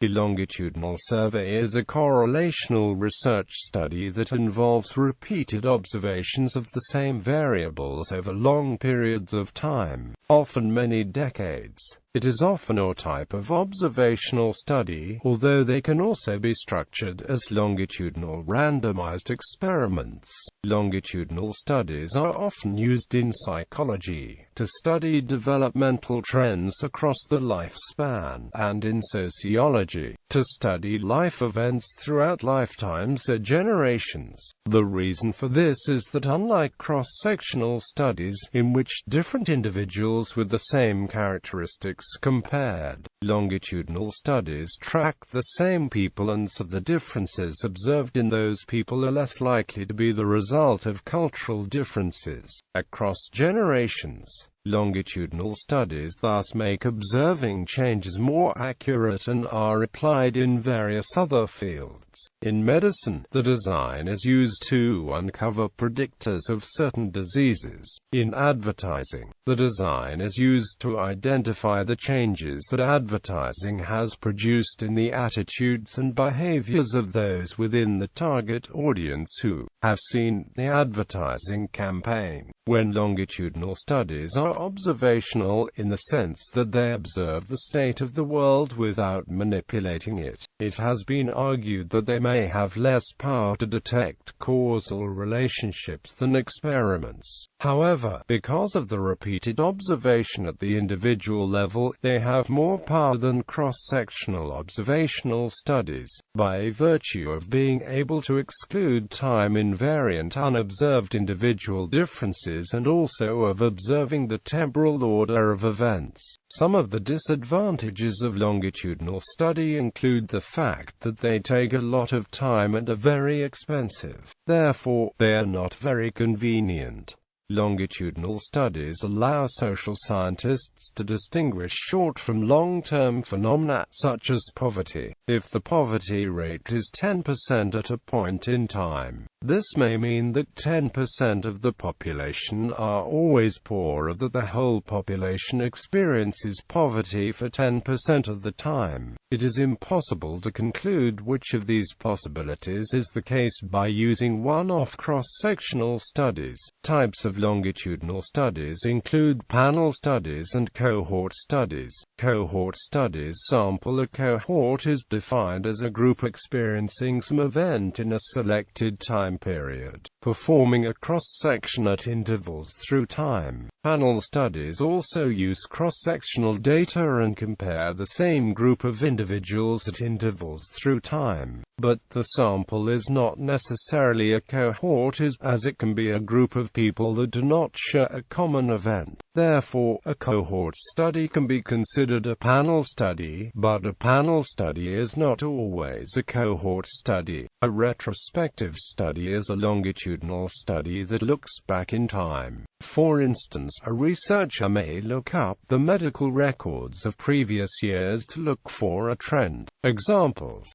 A longitudinal survey is a correlational research study that involves repeated observations of the same variables over long periods of time, often many decades. It is often a type of observational study, although they can also be structured as longitudinal randomized experiments. Longitudinal studies are often used in psychology to study developmental trends across the lifespan, and in sociology to study life events throughout lifetimes or generations. The reason for this is that unlike cross-sectional studies, in which different individuals with the same characteristics compared, longitudinal studies track the same people, and so the differences observed in those people are less likely to be the result of cultural differences across generations. Longitudinal studies thus make observing changes more accurate and are applied in various other fields. In medicine, the design is used to uncover predictors of certain diseases. In advertising, the design is used to identify the changes that advertising has produced in the attitudes and behaviors of those within the target audience who have seen the advertising campaign. When longitudinal studies are observational in the sense that they observe the state of the world without manipulating it, it has been argued that they may have less power to detect causal relationships than experiments. However, because of the repeated observation at the individual level, they have more power than cross-sectional observational studies, by virtue of being able to exclude time-invariant unobserved individual differences and also of observing the temporal order of events. Some of the disadvantages of longitudinal study include the fact that they take a lot of time and are very expensive. Therefore, they are not very convenient. Longitudinal studies allow social scientists to distinguish short from long-term phenomena, such as poverty, if the poverty rate is 10% at a point in time. This may mean that 10% of the population are always poor, or that the whole population experiences poverty for 10% of the time. It is impossible to conclude which of these possibilities is the case by using one-off cross-sectional studies. Types of longitudinal studies include panel studies and cohort studies. Cohort studies sample a cohort is defined as a group experiencing some event in a selected time period, performing a cross-section at intervals through time. Panel studies also use cross-sectional data and compare the same group of individuals at intervals through time. But the sample is not necessarily a cohort, as it can be a group of people that do not share a common event. Therefore, a cohort study can be considered a panel study, but a panel study is not always a cohort study. A retrospective study is a longitudinal study that looks back in time. For instance, a researcher may look up the medical records of previous years to look for a trend. Examples: